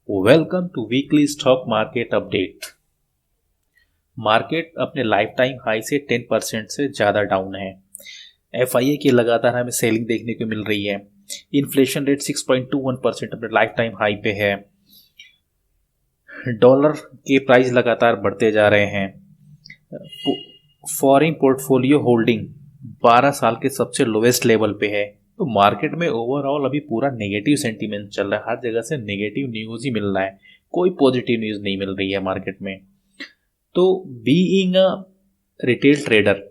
Welcome to weekly stock market update. Market अपने lifetime high से 10% से ज़्यादा डाउन है। एफआईए की लगातार हमें सेलिंग देखने को मिल रही है। इन्फ्लेशन रेट 6.21% अपने लाइफ टाइम हाई पे है। डॉलर के प्राइस लगातार बढ़ते जा रहे हैं। फॉरेन पोर्टफोलियो होल्डिंग 12 साल के सबसे लोवेस्ट लेवल पे है। तो मार्केट में ओवरऑल अभी पूरा नेगेटिव सेंटीमेंट चल रहा है। हर जगह से नेगेटिव न्यूज़ ही मिल रहा है, कोई पॉजिटिव न्यूज़ नहीं मिल रही है मार्केट में। तो बीइंग अ रिटेल ट्रेडर,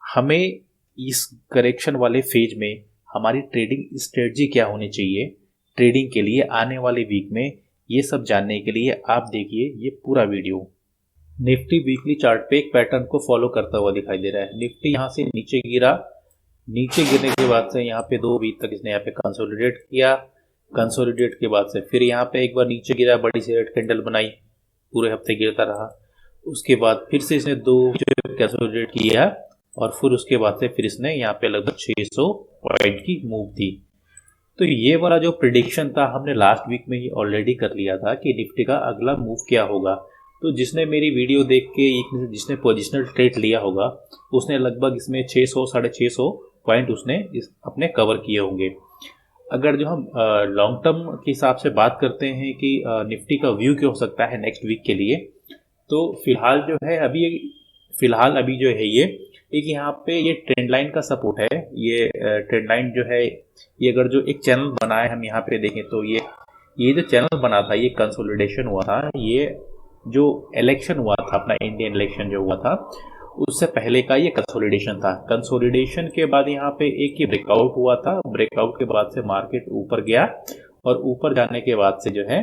हमें इस करेक्शन वाले फेज में हमारी ट्रेडिंग स्ट्रेटजी क्या होनी चाहिए ट्रेडिंग के लिए आने वाले वीक में, ये सब जानने के लिए आप देखिए ये पूरा वीडियो। निफ्टी वीकली चार्ट पे एक पैटर्न को फॉलो करता हुआ दिखाई दे रहा है। निफ्टी यहाँ से नीचे गिरा, नीचे गिरने के बाद से यहाँ पे 2 वीक तक इसने यहाँ पे कंसोलिडेट किया। कंसोलिडेट के बाद से फिर यहाँ पे एक बार नीचे गिरा, बड़ी सी रेड कैंडल बनाई, पूरे हफ्ते गिरता रहा। उसके बाद फिर से इसने 2 कंसोलिडेट किया और फिर उसके बाद से फिर इसने यहाँ पे लगभग 600 पॉइंट की मूव दी। तो ये वाला जो प्रिडिक्शन था हमने लास्ट वीक में ही ऑलरेडी कर लिया था कि निफ्टी का अगला मूव क्या होगा। तो जिसने मेरी वीडियो देख के जिसने पोजिशनल ट्रेड लिया होगा उसने लगभग इसमें 600 650 पॉइंट उसने अपने कवर किए होंगे। अगर जो हम लॉन्ग टर्म के हिसाब से बात करते हैं कि निफ्टी का व्यू क्या हो सकता है नेक्स्ट वीक के लिए, तो फिलहाल अभी जो है ये एक यहाँ पे ये ट्रेंड लाइन का सपोर्ट है। ये ट्रेंड लाइन जो है ये अगर जो एक चैनल बना है हम यहाँ पे देखें तो ये जो चैनल बना था ये कंसोलिडेशन हुआ था। ये जो इलेक्शन हुआ था अपना इंडियन इलेक्शन जो हुआ था उससे पहले का ये कंसोलिडेशन था। कंसोलिडेशन के बाद यहाँ पे एक ये ब्रेकआउट हुआ था। ब्रेकआउट के बाद से मार्केट ऊपर गया और ऊपर जाने के बाद से जो है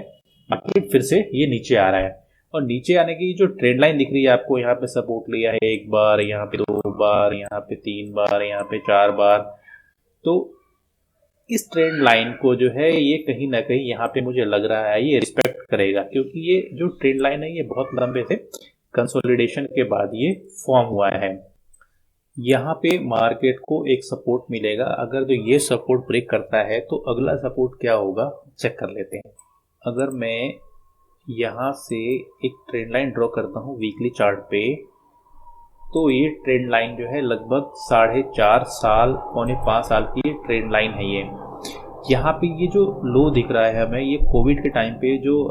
मार्केट फिर से ये नीचे आ रहा है। और नीचे आने की जो ट्रेंड लाइन दिख रही है आपको, यहाँ पे सपोर्ट लिया है 1 बार, यहाँ पे 2 बार, यहाँ पे 3 बार, यहाँ पे 4 बार। तो इस ट्रेंड लाइन को जो है ये कहीं ना कहीं यहाँ पे मुझे लग रहा है ये रिस्पेक्ट करेगा, क्योंकि ये जो ट्रेंड लाइन है ये बहुत लंबे से कंसोलिडेशन के बाद ये फॉर्म हुआ है। यहाँ पे मार्केट को एक सपोर्ट मिलेगा। अगर जो ये सपोर्ट ब्रेक करता है तो अगला सपोर्ट क्या होगा चेक कर लेते हैं। अगर मैं यहाँ से एक ट्रेंड लाइन ड्रॉ करता हूँ वीकली चार्ट पे, तो ये ट्रेंड लाइन जो है लगभग 4.5 साल पौने 5 साल की ट्रेंड लाइन है ये। यहाँ पे ये जो लो दिख रहा है हमें, ये कोविड के टाइम पे जो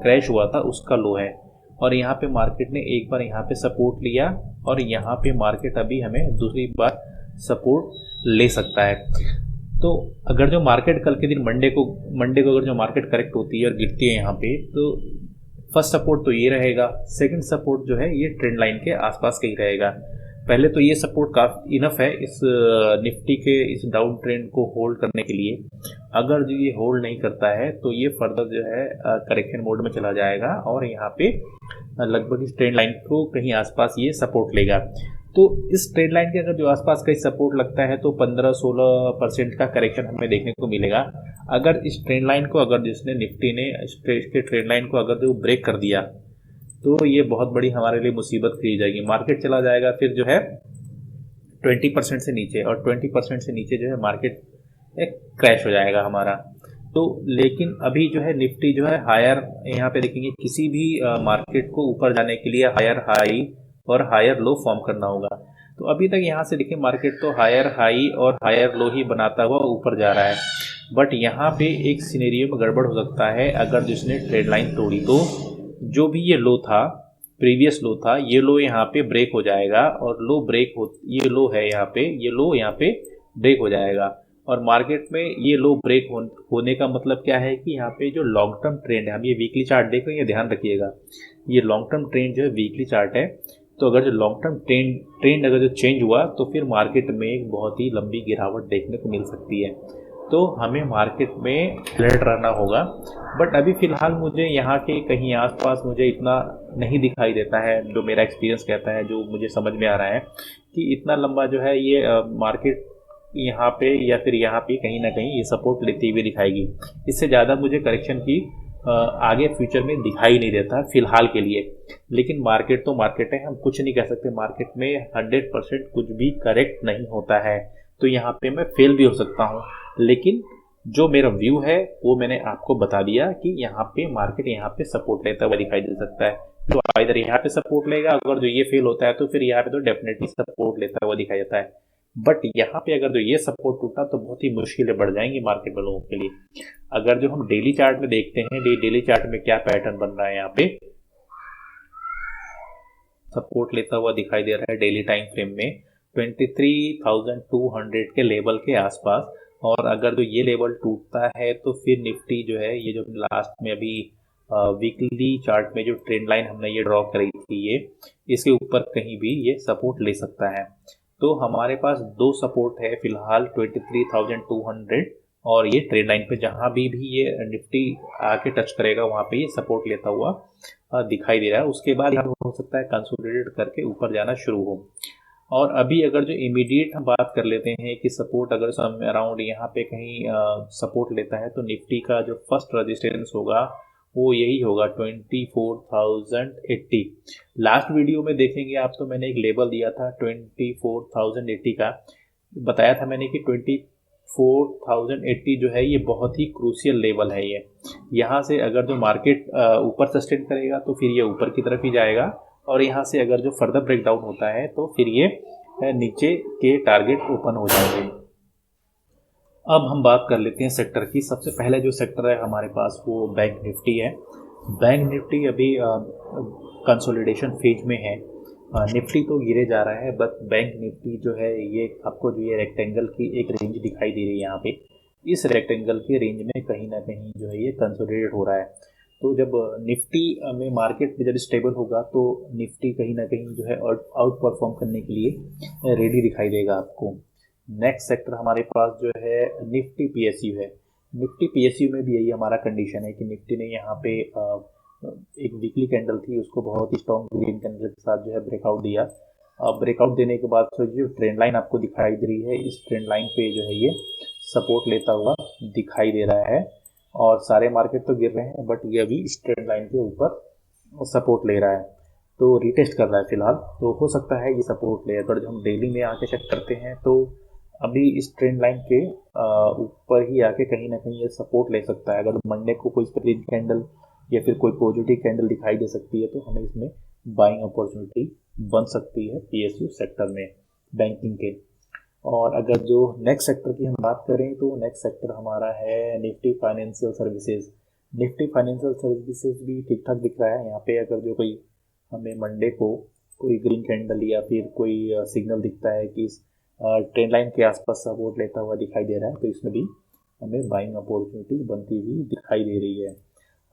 क्रैश हुआ था उसका लो है। और यहाँ पे मार्केट ने एक बार यहाँ पे सपोर्ट लिया और यहाँ पे मार्केट अभी हमें दूसरी बार सपोर्ट ले सकता है। तो अगर जो मार्केट कल के दिन मंडे को अगर जो मार्केट करेक्ट होती है और गिरती है यहाँ पे, तो फर्स्ट सपोर्ट तो ये रहेगा। सेकंड सपोर्ट जो है ये ट्रेंड लाइन के आसपास का ही रहेगा। पहले तो ये सपोर्ट काफ़ी इनफ है इस निफ्टी के इस डाउन ट्रेंड को होल्ड करने के लिए। अगर जो ये होल्ड नहीं करता है तो ये फर्दर जो है करेक्शन मोड में चला जाएगा और यहाँ पे लगभग इस ट्रेंड लाइन को कहीं आसपास ये सपोर्ट लेगा। तो इस ट्रेंड लाइन के अगर जो आसपास कहीं सपोर्ट लगता है तो 15-16% का करेक्शन हमें देखने को मिलेगा। अगर इस ट्रेंड लाइन को अगर जिसने निफ्टी ने इसके ट्रेंड लाइन को अगर जो ब्रेक कर दिया तो ये बहुत बड़ी हमारे लिए मुसीबत खड़ी जाएगी। मार्केट चला जाएगा फिर जो है 20% से नीचे, और 20% से नीचे जो है मार्केट एक क्रैश हो जाएगा हमारा। तो लेकिन अभी जो है निफ्टी जो है हायर, यहाँ पे देखेंगे किसी भी मार्केट को ऊपर जाने के लिए हायर हाई और हायर लो फॉर्म करना होगा। तो अभी तक यहाँ से देखिए मार्केट तो हायर हाई और हायर लो ही बनाता हुआ ऊपर जा रहा है। बट यहाँ पे एक सिनेरियो में गड़बड़ हो सकता है। अगर जिसने ट्रेंड लाइन तोड़ी तो जो भी ये लो था, प्रीवियस लो था, ये लो यहाँ पे ब्रेक हो जाएगा और ये लो है यहाँ पे, ये लो यहाँ पे ब्रेक हो जाएगा। और मार्केट में ये लो ब्रेक होने का मतलब क्या है कि यहाँ पे जो लॉन्ग टर्म ट्रेंड है, हम ये वीकली चार्ट देख रहे हैं, ये ध्यान रखिएगा, ये लॉन्ग टर्म ट्रेंड जो है वीकली चार्ट है। तो अगर जो लॉन्ग टर्म ट्रेंड अगर जो चेंज हुआ तो फिर मार्केट में एक बहुत ही लंबी गिरावट देखने को मिल सकती है। तो हमें मार्केट में अलर्ट रहना होगा। बट अभी फ़िलहाल मुझे यहाँ के कहीं आसपास मुझे इतना नहीं दिखाई देता है, जो मेरा एक्सपीरियंस कहता है, जो मुझे समझ में आ रहा है कि इतना लंबा जो है ये मार्केट यहाँ पे या फिर यहाँ पे कहीं ना कहीं ये सपोर्ट लेती हुई दिखाएगी। इससे ज़्यादा मुझे करेक्शन की आगे फ्यूचर में दिखाई नहीं देता फ़िलहाल के लिए। लेकिन मार्केट तो मार्केट है, हम कुछ नहीं कह सकते। मार्केट में 100% कुछ भी करेक्ट नहीं होता है। तो यहाँ पे मैं फेल भी हो सकता हूँ, लेकिन जो मेरा व्यू है वो मैंने आपको बता दिया कि यहाँ पे मार्केट यहाँ पे सपोर्ट लेता हुआ दिखाई दे सकता है। तो इधर यहाँ पे सपोर्ट लेगा, अगर जो ये फेल होता है तो फिर यहाँ पे तो डेफिनेटली सपोर्ट लेता हुआ दिखाई देता है। बट यहाँ पे अगर जो ये सपोर्ट टूटा तो बहुत ही मुश्किलें बढ़ जाएंगी मार्केट वालों के लिए। अगर जो हम डेली चार्ट में देखते हैं, डेली चार्ट में क्या पैटर्न बन रहा है, यहाँ पे सपोर्ट लेता हुआ दिखाई दे रहा है डेली टाइम फ्रेम में 23,200 के लेवल के आसपास। और अगर जो ये लेवल टूटता है तो फिर निफ्टी जो है, ये जो लास्ट में अभी वीकली चार्ट में जो ट्रेंड लाइन हमने ये ड्रॉ करी थी, ये इसके ऊपर कहीं भी ये सपोर्ट ले सकता है। तो हमारे पास दो सपोर्ट है फिलहाल, 23,200 और ये ट्रेंड लाइन पे जहाँ भी ये निफ्टी आके टच करेगा वहाँ पे ये सपोर्ट लेता हुआ दिखाई दे रहा है। उसके बाद यहाँ हो सकता है कंसोलिडेट करके ऊपर जाना शुरू हो। और अभी अगर जो इमीडिएट हम बात कर लेते हैं कि सपोर्ट अगर अराउंड यहाँ पे कहीं सपोर्ट लेता है तो निफ्टी का जो फर्स्ट रजिस्टेंस होगा वो यही होगा 24,080। लास्ट वीडियो में देखेंगे आप तो मैंने एक लेवल दिया था 24,080 का, बताया था मैंने कि 24,080 जो है ये बहुत ही क्रूशियल लेवल है। ये यहाँ से अगर जो मार्केट ऊपर सस्टेन करेगा तो फिर ये ऊपर की तरफ ही जाएगा, और यहाँ से अगर जो फर्दर ब्रेकडाउन होता है तो फिर ये नीचे के टारगेट ओपन हो जाएंगे। अब हम बात कर लेते हैं सेक्टर की। सबसे पहले जो सेक्टर है हमारे पास वो बैंक निफ्टी है। बैंक निफ्टी अभी कंसोलिडेशन फेज में है। निफ्टी तो गिरे जा रहा है, बट बैंक निफ्टी जो है ये आपको जो ये रेक्टेंगल की एक रेंज दिखाई दे रही है यहाँ पे, इस रेक्टेंगल की रेंज में कहीं ना कहीं जो है ये कंसोलिडेट हो रहा है। तो जब निफ्टी में मार्केट में जब स्टेबल होगा तो निफ्टी कहीं ना कहीं जो है आउट परफॉर्म करने के लिए रेडी दिखाई देगा आपको। नेक्स्ट सेक्टर हमारे पास जो है निफ्टी पीएसयू है। निफ्टी पीएसयू में भी यही हमारा कंडीशन है कि निफ्टी ने यहाँ पे एक वीकली कैंडल थी उसको बहुत ही स्ट्रॉन्ग ग्रीन कैंडल के साथ जो है ब्रेकआउट दिया। ब्रेकआउट देने के बाद जो ट्रेंड लाइन आपको दिखाई दे रही है, इस ट्रेंड लाइन पे जो है ये सपोर्ट लेता हुआ दिखाई दे रहा है। और सारे मार्केट तो गिर रहे हैं बट ये अभी इस ट्रेंड लाइन के ऊपर सपोर्ट ले रहा है, तो रिटेस्ट कर रहा है फिलहाल। तो हो सकता है ये सपोर्ट ले, अगर हम डेली में आके चेक करते हैं तो अभी इस ट्रेंड लाइन के ऊपर ही आके कहीं ना कहीं ये सपोर्ट ले सकता है। अगर मंडे को कोई ग्रीन कैंडल या फिर कोई पॉजिटिव कैंडल दिखाई दे सकती है तो हमें इसमें बाइंग अपॉर्चुनिटी बन सकती है पीएसयू सेक्टर में बैंकिंग के। और अगर जो नेक्स्ट सेक्टर की हम बात करें तो नेक्स्ट सेक्टर हमारा है Nifty financial services. Nifty financial services भी ठीक ठाक दिख रहा है। यहाँ पे अगर जो कोई हमें मंडे को कोई ग्रीन कैंडल या फिर कोई सिग्नल दिखता है कि इस ट्रेंड लाइन के आसपास सपोर्ट लेता हुआ दिखाई दे रहा है तो इसमें भी हमें बाइंग अपॉर्चुनिटी बनती हुई दिखाई दे रही है।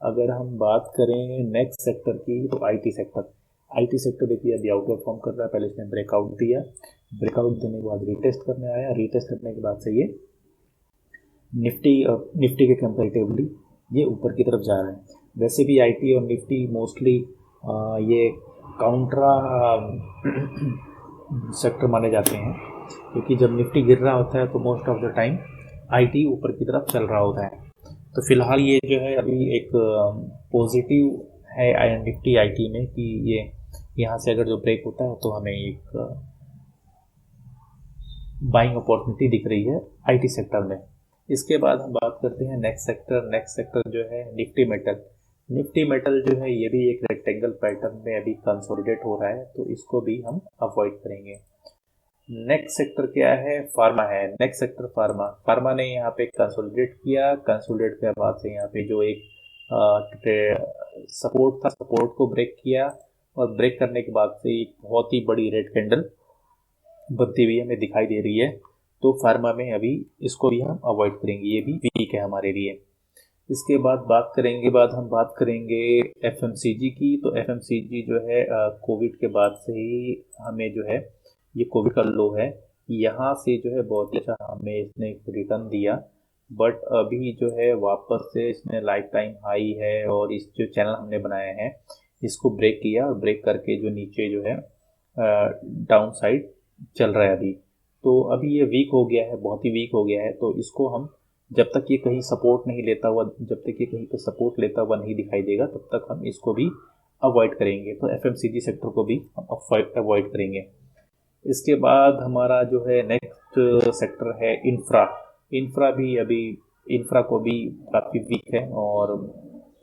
अगर हम बात करें नेक्स्ट सेक्टर की तो आईटी सेक्टर देखिए अभी आउट परफॉर्म कर रहा है। पहले इसने ब्रेकआउट दिया, ब्रेकआउट देने के बाद रीटेस्ट करने आया, रीटेस्ट करने के बाद से ये निफ्टी के कंपैरेटिवली ये ऊपर की तरफ जा रहा है। वैसे भी आईटी और निफ्टी मोस्टली ये काउंट्रा सेक्टर माने जाते हैं, क्योंकि जब निफ्टी गिर रहा होता है तो most of the time IT ऊपर की तरफ चल रहा होता है। तो फिलहाल ये जो है अभी एक पॉजिटिव है निफ्टी आईटी में कि ये यहाँ से अगर जो ब्रेक होता है तो हमें एक बाइंग अपॉर्चुनिटी दिख रही है आईटी सेक्टर में। इसके बाद हम बात करते हैं नेक्स्ट सेक्टर जो है निफ्टी मेटल जो है ये भी एक रेक्टेंगल पैटर्न में अभी कंसोलिडेट हो रहा है, तो इसको भी हम अवॉइड करेंगे। नेक्स्ट सेक्टर क्या है? फार्मा है। नेक्स्ट सेक्टर फार्मा ने यहाँ पे कंसोलिडेट किया, कंसोलिडेट के बाद से यहाँ पे जो एक सपोर्ट था, सपोर्ट को ब्रेक किया और ब्रेक करने के बाद से एक बहुत ही बड़ी रेड कैंडल बनती हुई हमें दिखाई दे रही है। तो फार्मा में अभी इसको भी हम अवॉइड करेंगे, ये भी वीक है हमारे लिए। इसके बाद हम बात करेंगे एफएमसीजी की। तो एफएमसीजी जो है कोविड के बाद से ही हमें जो है ये कोविड का लो है, यहाँ से जो है बहुत ही अच्छा हमें इसने रिटर्न दिया, बट अभी जो है वापस से इसने लाइफ टाइम हाई है और इस जो चैनल हमने बनाया है इसको ब्रेक किया और ब्रेक करके जो नीचे जो है डाउन साइड चल रहा है अभी। तो अभी ये वीक हो गया है, बहुत ही वीक हो गया है। तो इसको हम जब तक ये कहीं सपोर्ट नहीं लेता हुआ, जब तक ये कहीं पे सपोर्ट लेता हुआ नहीं दिखाई देगा तब तक हम इसको भी अवॉइड करेंगे। तो एफएमसीजी सेक्टर को भी हम अवॉइड करेंगे। इसके बाद हमारा जो है नेक्स्ट सेक्टर है इंफ्रा भी अभी इंफ्रा को भी काफ़ी वीक है और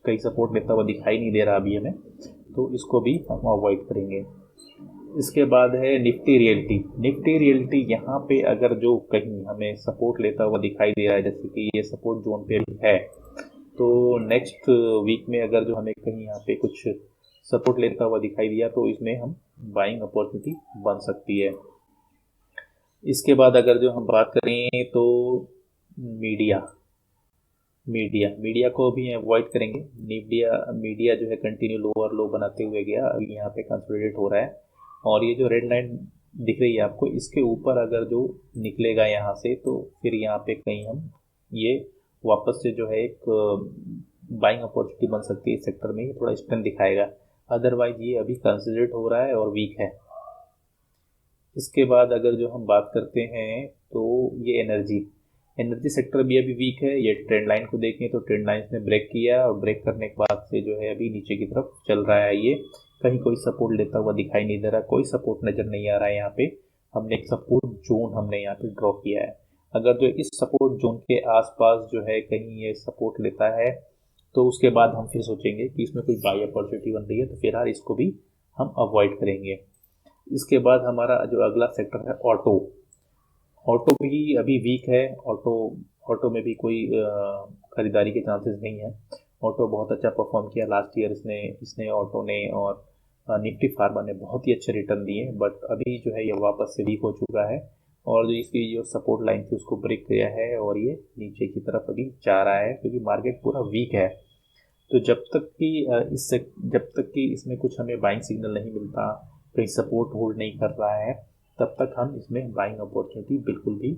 कहीं सपोर्ट लेता हुआ दिखाई नहीं दे रहा अभी हमें, तो इसको भी हम अवॉइड करेंगे। इसके बाद है निफ्टी रियल्टी। निफ्टी रियल्टी यहाँ पे अगर जो कहीं हमें सपोर्ट लेता हुआ दिखाई दे रहा है, जैसे कि ये सपोर्ट जोन पे भी है, तो नेक्स्ट वीक में अगर जो हमें कहीं यहाँ पे कुछ सपोर्ट लेता हुआ दिखाई दिया तो इसमें हम बाइंग अपॉर्चुनिटी बन सकती है। इसके बाद अगर जो हम बात करें तो मीडिया मीडिया मीडिया को भी अवॉइड करेंगे। मीडिया मीडिया जो है कंटिन्यू लोअर लो बनाते हुए गया, अभी यहाँ पे कंसोलिडेट हो रहा है और ये जो रेड लाइन दिख रही है आपको, इसके ऊपर अगर जो निकलेगा यहाँ से तो फिर यहाँ पे कहीं हम ये वापस से जो है एक बाइंग अपॉर्चुनिटी बन सकती है। इस सेक्टर में ये थोड़ा स्ट्रेंथ दिखाएगा, अदरवाइज ये अभी कंसोलिडेट हो रहा है और वीक है। इसके बाद अगर जो हम बात करते हैं तो ये एनर्जी एनर्जी सेक्टर भी अभी वीक है। ये ट्रेंड लाइन को देखें तो ट्रेंड लाइन ने ब्रेक किया और ब्रेक करने के बाद से जो है अभी नीचे की तरफ चल रहा है। ये कहीं कोई सपोर्ट लेता हुआ दिखाई नहीं दे रहा, कोई सपोर्ट नज़र नहीं आ रहा है। यहाँ पे हमने एक सपोर्ट जोन हमने यहाँ पे ड्रॉ किया है। अगर जो इस सपोर्ट जोन के आसपास जो है कहीं ये सपोर्ट लेता है तो उसके बाद हम फिर सोचेंगे कि इसमें कोई बाई अपॉर्चुनिटी बन रही है, तो फिलहाल इसको भी हम अवॉइड करेंगे। इसके बाद हमारा जो अगला सेक्टर है ऑटो। ऑटो भी अभी वीक है। ऑटो ऑटो में भी कोई खरीदारी के चांसेस नहीं है। ऑटो बहुत अच्छा परफॉर्म किया लास्ट ईयर इसने इसने ऑटो ने, और निफ्टी फार्मा ने बहुत ही अच्छे रिटर्न दिए, बट अभी जो है ये वापस से वीक हो चुका है और जो इसकी जो सपोर्ट लाइन थी उसको ब्रेक किया है और ये नीचे की तरफ अभी जा रहा है क्योंकि मार्केट पूरा वीक है। तो जब तक कि इसमें कुछ हमें बाइंग सिग्नल नहीं मिलता, कहीं सपोर्ट होल्ड नहीं कर रहा है, तब तक हम इसमें बाइंग अपॉर्चुनिटी बिल्कुल भी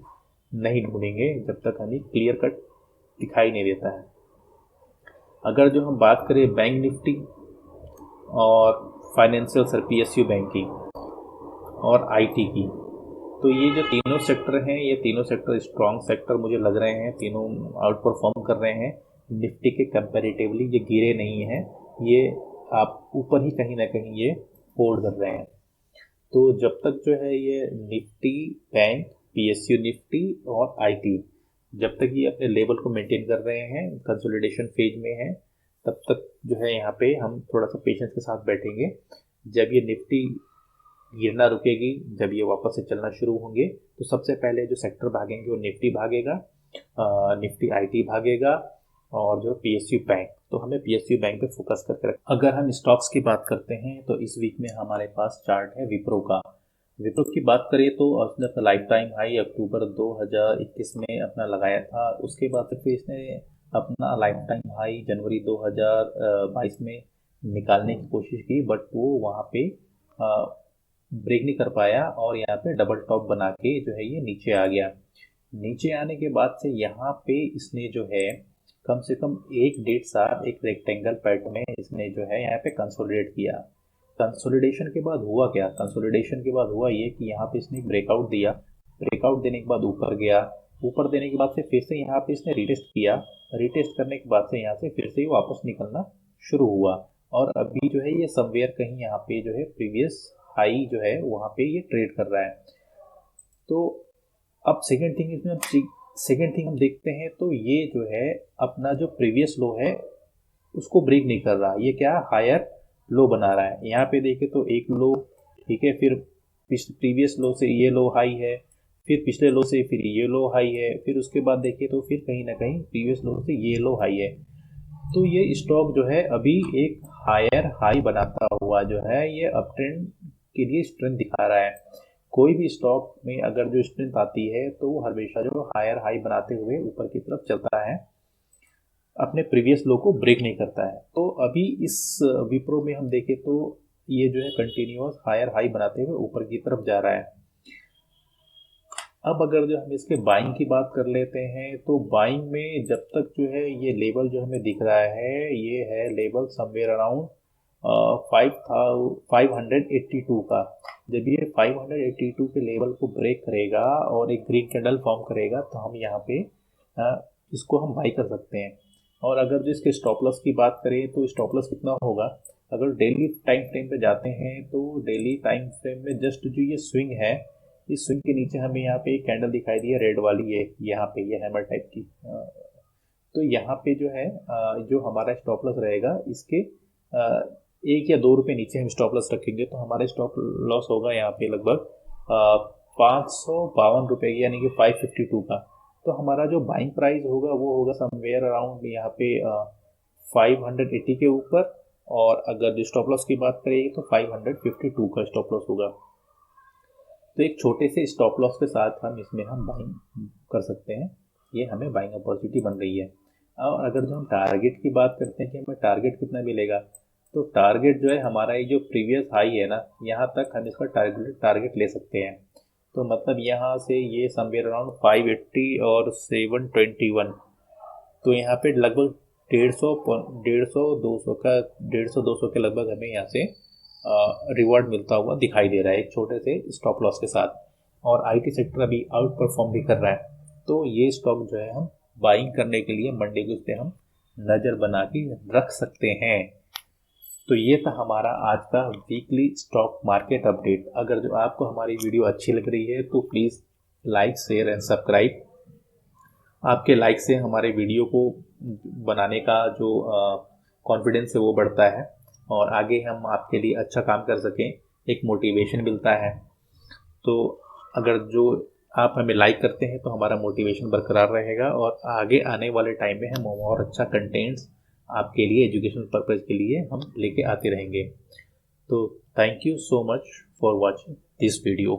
नहीं ढूंढेंगे जब तक हमें क्लियर कट दिखाई नहीं देता है। अगर जो हम बात करें बैंक निफ्टी और फाइनेंशियल सर PSU बैंकिंग और IT की, तो ये जो तीनों सेक्टर हैं ये तीनों सेक्टर स्ट्रॉन्ग सेक्टर मुझे लग रहे हैं। तीनों आउट परफॉर्म कर रहे हैं निफ्टी के कंपैरेटिवली, ये गिरे नहीं हैं, ये आप ऊपर ही कहीं ना कहीं ये होल्ड कर रहे हैं। तो जब तक जो है ये निफ्टी बैंक PSU निफ्टी और IT जब तक ये अपने लेवल को मेंटेन कर रहे हैं, कंसोलिडेशन फेज में है, तब तक जो है यहाँ पे हम थोड़ा सा पेशेंस के साथ बैठेंगे। जब ये निफ्टी गिरना रुकेगी, जब ये वापस से चलना शुरू होंगे, तो सबसे पहले जो सेक्टर भागेंगे वो निफ्टी भागेगा, निफ्टी IT भागेगा और जो PSU बैंक, तो हमें PSU बैंक पे फोकस करके रख। अगर हम स्टॉक्स की बात करते हैं तो इस वीक में हमारे पास चार्ट है विप्रो का। विप्रो की बात करें तो उसने अपना लाइफ टाइम हाई अक्टूबर 2021 में अपना लगाया था, उसके बाद फिर इसने अपना लाइफ टाइम हाई जनवरी 2022 में निकालने की कोशिश की, बट वो वहाँ पे ब्रेक नहीं कर पाया और यहाँ पे डबल टॉप बना के जो है ये नीचे आ गया। नीचे आने के बाद से यहाँ पे इसने जो है कम से कम 1 डेढ़ साल एक रेक्टेंगल पैटर्न में इसने जो है यहाँ पे कंसोलिडेट किया। कंसोलिडेशन के बाद हुआ क्या? कंसोलिडेशन के बाद हुआ ये कि यहाँ पे इसने ब्रेकआउट दिया, ब्रेकआउट देने के बाद ऊपर गया, ऊपर देने के बाद से फिर से यहाँ पे इसने रिटेस्ट किया, रिटेस्ट करने के बाद से यहाँ से फिर से ही वापस निकलना शुरू हुआ और अभी जो है ये समवेयर कहीं यहाँ पे जो है प्रीवियस हाई जो है वहाँ पे ये ट्रेड कर रहा है। तो अब सेकेंड थिंग हम देखते हैं तो ये जो है अपना जो प्रीवियस लो है उसको ब्रेक नहीं कर रहा, ये क्या हायर लो बना रहा है। यहाँ पे देखें तो एक लो, ठीक है, फिर प्रीवियस लो से ये लो हाई है, फिर पिछले लो से फिर ये लो हाई है, फिर उसके बाद देखिए तो फिर कहीं ना कहीं प्रीवियस लो से ये लो हाई है। तो ये स्टॉक जो है अभी एक हायर हाई बनाता हुआ जो है ये अप ट्रेंड के लिए स्ट्रेंथ दिखा रहा है। कोई भी स्टॉक में अगर जो स्ट्रेंथ आती है तो वो हमेशा जो हायर हाई बनाते हुए ऊपर की तरफ चलता है, अपने प्रीवियस लो को ब्रेक नहीं करता है। तो अभी इस विप्रो में हम देखें तो ये जो है कंटिन्यूअस हायर हाई बनाते हुए ऊपर की तरफ जा रहा है। अब अगर जो हम इसके बाइंग की बात कर लेते हैं तो बाइंग में जब तक जो है ये लेवल जो हमें दिख रहा है ये है लेवल समवेयर अराउंड 582 का। जब ये 582 के लेवल को ब्रेक करेगा और एक ग्रीन कैंडल फॉर्म करेगा तो हम यहाँ पे इसको हम बाई कर सकते हैं। और अगर जो इसके स्टॉप लॉस की बात करें तो स्टॉप लॉस कितना होगा? अगर डेली टाइम फ्रेम पे जाते हैं तो डेली टाइम फ्रेम में जस्ट जो ये स्विंग है, इस स्विंग के नीचे हमें यहाँ पे एक कैंडल दिखाई दी है रेड वाली, ये यहाँ पे ये हैमर टाइप की तो यहाँ पे जो है जो हमारा स्टॉप लॉस रहेगा इसके 1 या 2 रुपये नीचे हम स्टॉप लॉस रखेंगे तो हमारा स्टॉप लॉस होगा यहाँ पे लगभग 552 रुपये यानी कि 552 का। तो हमारा जो बाइंग प्राइस होगा वो होगा समवेयर अराउंड यहाँ पे 580 के ऊपर, और अगर जो स्टॉप लॉस की बात करेंगे तो 552 का स्टॉप लॉस होगा। तो एक छोटे से स्टॉप लॉस के साथ हम बाइंग कर सकते हैं, ये हमें बाइंग अपॉर्चुनिटी बन रही है। और अगर जो हम टारगेट की बात करते हैं कि हमें टारगेट कितना मिलेगा, तो टारगेट जो है हमारा ये जो प्रीवियस हाई है ना, यहाँ तक हम इसका टारगेट ले सकते हैं। तो मतलब यहाँ से ये समवेयर अराउंड 580 और 721, तो यहाँ पे लगभग 150 200 के लगभग हमें यहाँ से रिवॉर्ड मिलता हुआ दिखाई दे रहा है एक छोटे से स्टॉप लॉस के साथ। और आईटी सेक्टर अभी आउट परफॉर्म भी कर रहा है, तो ये स्टॉक जो है हम बाइंग करने के लिए मंडे को इस पर हम नज़र बना के रख सकते हैं। तो ये था हमारा आज का वीकली स्टॉक मार्केट अपडेट। अगर जो आपको हमारी वीडियो अच्छी लग रही है तो please like share and subscribe. आपके लाइक से हमारे वीडियो को बनाने का जो कॉन्फिडेंस है वो बढ़ता है, और आगे हम आपके लिए अच्छा काम कर सकें, एक मोटिवेशन मिलता है। तो अगर जो आप हमें लाइक करते हैं तो हमारा मोटिवेशन बरकरार रहेगा, और आगे आने वाले टाइम में हम और अच्छा कंटेंट्स आपके लिए एजुकेशन पर्पज़ के लिए हम लेके आते रहेंगे। तो thank you so much for watching this video.